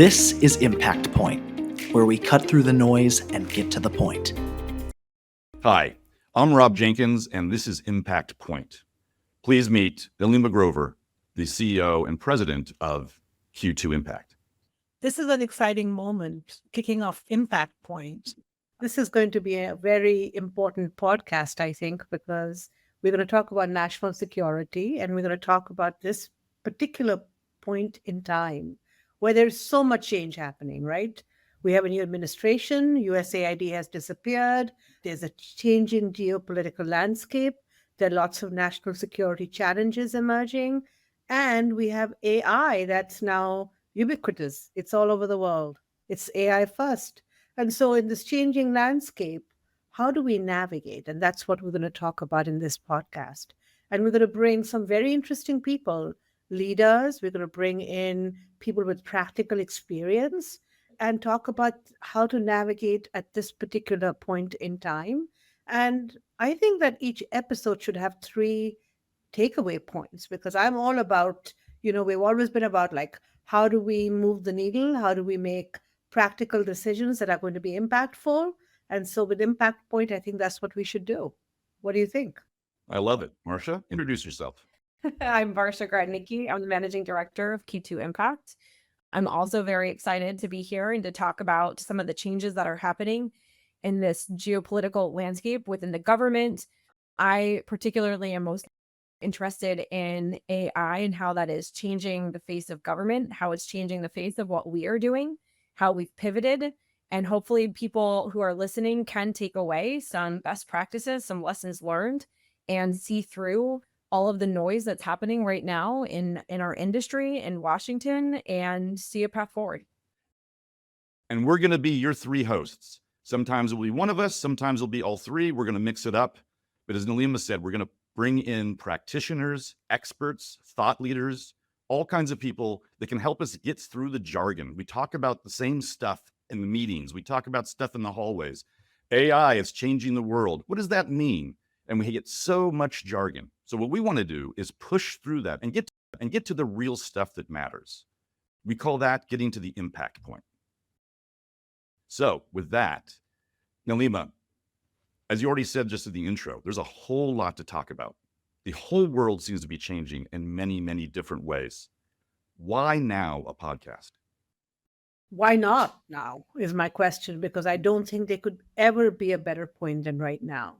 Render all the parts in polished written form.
This is Impact Point, where we cut through the noise and get to the point. Hi, I'm Rob Jenkins, and this is Impact Point. Please meet Neelima Grover, the CEO and President of Q2IMPACT. This is an exciting moment, kicking off Impact Point. This is going to be a very important podcast, I think, because we're going to talk about national security, and we're going to talk about this particular point in time where there's so much change happening, right? We have a new administration, USAID has disappeared, there's a changing geopolitical landscape, there are lots of national security challenges emerging, and we have AI that's now ubiquitous. It's all over the world. It's AI first. And so in this changing landscape, how do we navigate? And that's what we're going to talk about in this podcast. And we're going to bring some very interesting people, leaders. We're going to bring in people with practical experience and talk about how to navigate at this particular point in time. And I think that each episode should have 3 takeaway points, because I'm all about, we've always been about like, how do we move the needle? How do we make practical decisions that are going to be impactful? And so with Impact Point, I think that's what we should do. What do you think? I love it. Marsha, introduce yourself. I'm Marsha Grodnicki. I'm the Managing Director of Q2IMPACT. I'm also very excited to be here and to talk about some of the changes that are happening in this geopolitical landscape within the government. I particularly am most interested in AI and how that is changing the face of government, how it's changing the face of what we are doing, how we've pivoted, and hopefully people who are listening can take away some best practices, some lessons learned, and see through all of the noise that's happening right now in our industry in Washington and see a path forward. And we're going to be your 3 hosts. Sometimes it'll be one of us, sometimes it'll be all 3. We're going to mix it up. But as Neelima said, we're going to bring in practitioners, experts, thought leaders, all kinds of people that can help us get through the jargon. We talk about the same stuff in the meetings. We talk about stuff in the hallways. AI is changing the world. What does that mean? And we get so much jargon. So what we want to do is push through that and get to the real stuff that matters. We call that getting to the impact point. So with that, Neelima, as you already said just in the intro, there's a whole lot to talk about. The whole world seems to be changing in many, many different ways. Why now a podcast? Why not now is my question, because I don't think there could ever be a better point than right now.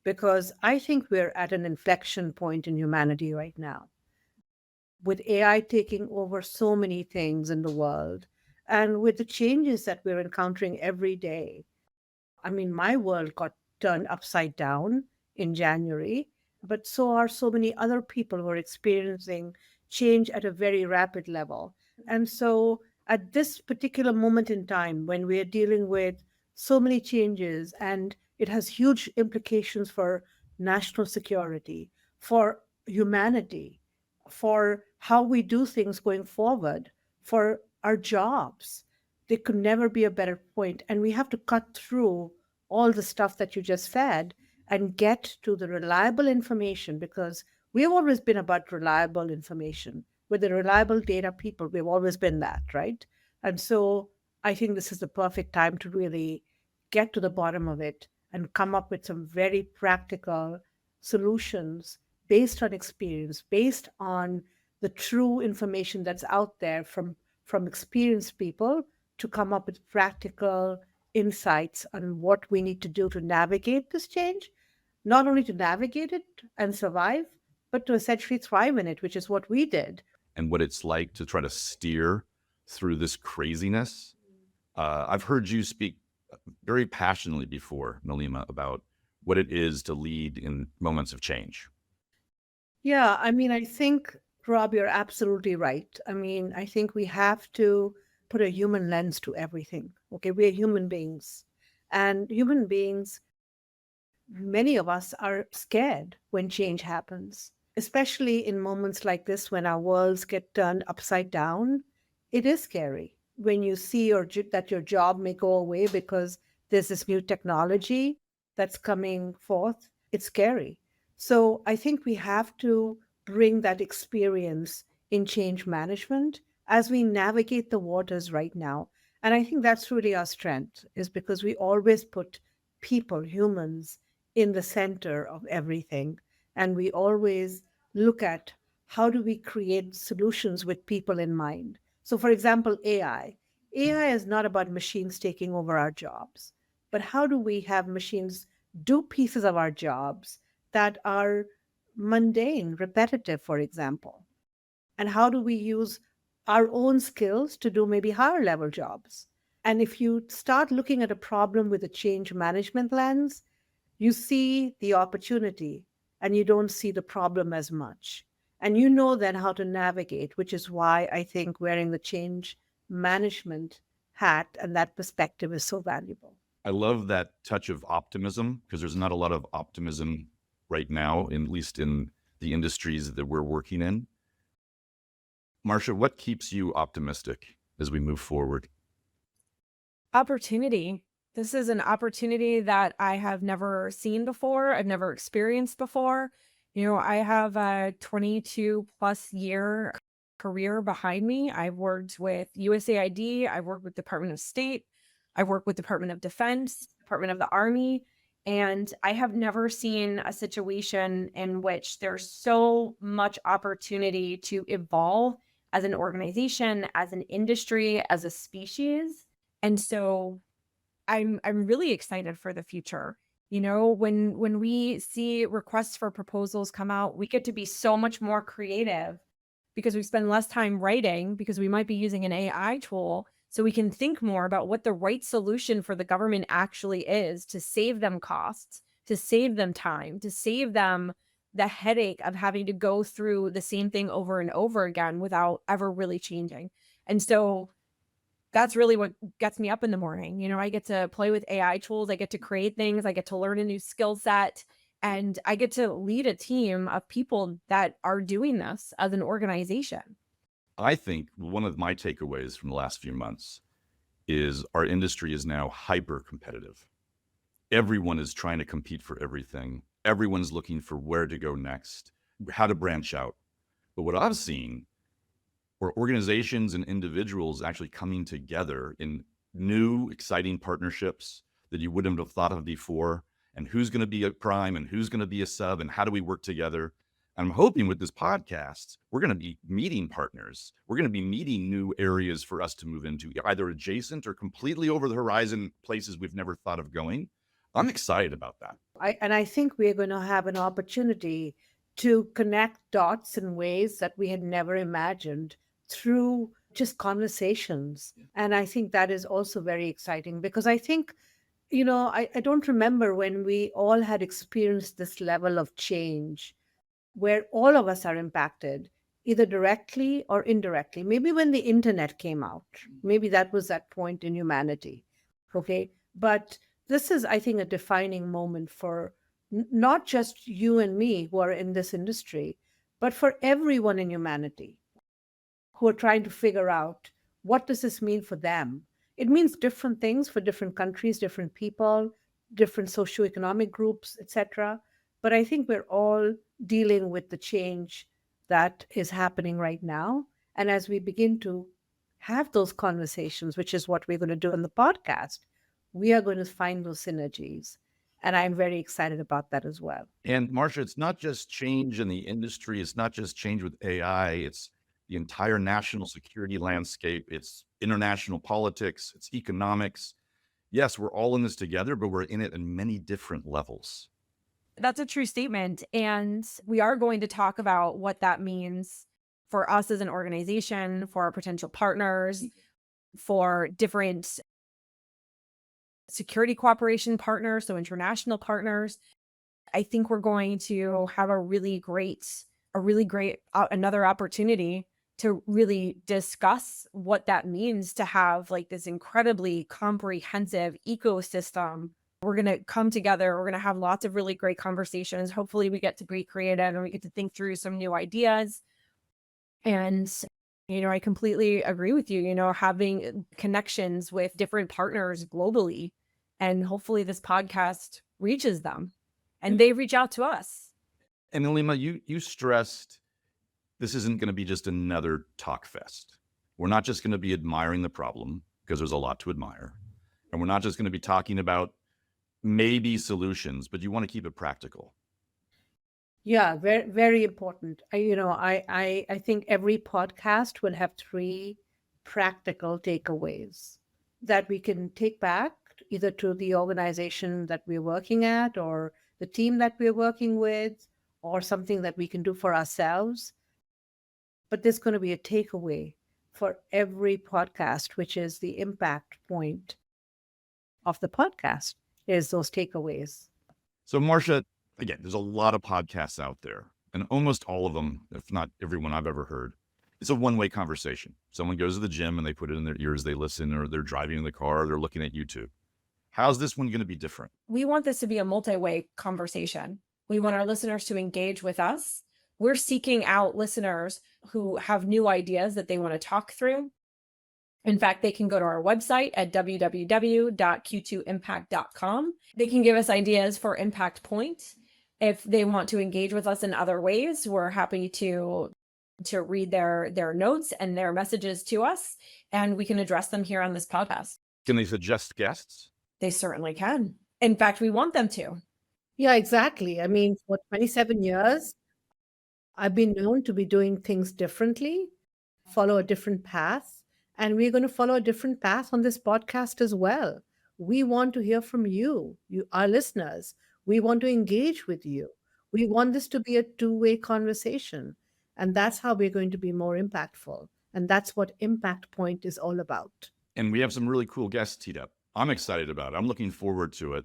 Because I think we're at an inflection point in humanity right now. With AI taking over so many things in the world, and with the changes that we're encountering every day. I mean, my world got turned upside down in January, but so are so many other people who are experiencing change at a very rapid level. And so at this particular moment in time, when we're dealing with so many changes, and it has huge implications for national security, for humanity, for how we do things going forward, for our jobs, there could never be a better point. And we have to cut through all the stuff that you just said and get to the reliable information, because we've always been about reliable information. We're the reliable data people. We've always been that, right? And so I think this is the perfect time to really get to the bottom of it and come up with some very practical solutions based on experience, based on the true information that's out there from experienced people, to come up with practical insights on what we need to do to navigate this change, not only to navigate it and survive, but to essentially thrive in it, which is what we did. And what it's like to try to steer through this craziness. I've heard you speak very passionately before, Neelima, about what it is to lead in moments of change. Yeah, I mean, I think, Rob, you're absolutely right. I mean, I think we have to put a human lens to everything. Okay, we're human beings. And human beings, many of us are scared when change happens, especially in moments like this when our worlds get turned upside down. It is scary when you see that your job may go away because there's this new technology that's coming forth. It's scary. So I think we have to bring that experience in change management as we navigate the waters right now. And I think that's really our strength, is because we always put people, humans, in the center of everything. And we always look at how do we create solutions with people in mind. So, for example, AI. AI is not about machines taking over our jobs, but how do we have machines do pieces of our jobs that are mundane, repetitive, for example? And how do we use our own skills to do maybe higher level jobs? And if you start looking at a problem with a change management lens, you see the opportunity and you don't see the problem as much. And you know then how to navigate, which is why I think wearing the change management hat and that perspective is so valuable. I love that touch of optimism, because there's not a lot of optimism right now, at least in the industries that we're working in. Marsha, what keeps you optimistic as we move forward? Opportunity. This is an opportunity that I have never seen before. I've never experienced before. I have a 22 plus year career behind me. I've worked with USAID. I've worked with Department of State. I've worked with Department of Defense, Department of the Army. And I have never seen a situation in which there's so much opportunity to evolve as an organization, as an industry, as a species. And so I'm really excited for the future. When we see requests for proposals come out, we get to be so much more creative because we spend less time writing, because we might be using an AI tool. So we can think more about what the right solution for the government actually is to save them costs, to save them time, to save them the headache of having to go through the same thing over and over again without ever really changing. And so that's really what gets me up in the morning. I get to play with AI tools. I get to create things. I get to learn a new skill set. And I get to lead a team of people that are doing this as an organization. I think one of my takeaways from the last few months is our industry is now hyper competitive. Everyone is trying to compete for everything. Everyone's looking for where to go next, how to branch out. But what I've seen were organizations and individuals actually coming together in new, exciting partnerships that you wouldn't have thought of before. And who's going to be a prime and who's going to be a sub and how do we work together? And I'm hoping with this podcast, we're going to be meeting partners. We're going to be meeting new areas for us to move into, either adjacent or completely over the horizon, places we've never thought of going. I'm excited about that. I think we're going to have an opportunity to connect dots in ways that we had never imagined through just conversations. And I think that is also very exciting because I think, I don't remember when we all had experienced this level of change where all of us are impacted, either directly or indirectly. Maybe when the internet came out, maybe that was that point in humanity. Okay. But this is, I think, a defining moment for not just you and me who are in this industry, but for everyone in humanity who are trying to figure out what does this mean for them. It means different things for different countries, different people, different socioeconomic groups, etc. But I think we're all dealing with the change that is happening right now. And as we begin to have those conversations, which is what we're going to do on the podcast, we are going to find those synergies. And I'm very excited about that as well. And Marsha, it's not just change in the industry. It's not just change with AI. It's the entire national security landscape. It's international politics. It's economics. Yes, we're all in this together, but we're in it in many different levels. That's a true statement. And we are going to talk about what that means for us as an organization, for our potential partners, for different security cooperation partners, so international partners. I think we're going to have a really great another opportunity to really discuss what that means to have like this incredibly comprehensive ecosystem. We're going to come together. We're going to have lots of really great conversations. Hopefully we get to be creative and we get to think through some new ideas. And I completely agree with you, having connections with different partners globally. And hopefully this podcast reaches them and they reach out to us. And Neelima, you stressed this isn't going to be just another talk fest. We're not just going to be admiring the problem, because there's a lot to admire. And we're not just going to be talking about maybe solutions, but you want to keep it practical. Yeah, very, very important. I think every podcast will have 3 practical takeaways that we can take back either to the organization that we're working at or the team that we're working with or something that we can do for ourselves. But there's going to be a takeaway for every podcast, which is the impact point of the podcast, is those takeaways. So Marsha, again, there's a lot of podcasts out there, and almost all of them, if not everyone I've ever heard, it's a one-way conversation. Someone goes to the gym and they put it in their ears, they listen, or they're driving in the car, or they're looking at YouTube. How's this one going to be different? We want this to be a multi-way conversation. We want our listeners to engage with us. We're seeking out listeners who have new ideas that they want to talk through. In fact, they can go to our website at www.q2impact.com. They can give us ideas for impact points. If they want to engage with us in other ways, we're happy to read their notes and their messages to us, and we can address them here on this podcast. Can they suggest guests? They certainly can. In fact, we want them to. Yeah, exactly. I mean, for 27 years, I've been known to be doing things differently, follow a different path, and we're going to follow a different path on this podcast as well. We want to hear from you, our listeners. We want to engage with you. We want this to be a two-way conversation. And that's how we're going to be more impactful. And that's what Impact Point is all about. And we have some really cool guests teed up. I'm excited about it. I'm looking forward to it.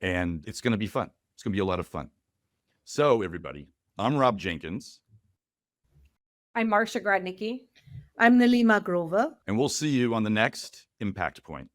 And it's going to be fun. It's going to be a lot of fun. So everybody, I'm Rob Jenkins. I'm Marsha Grodnicki. I'm Neelima Grover. And we'll see you on the next Impact Point.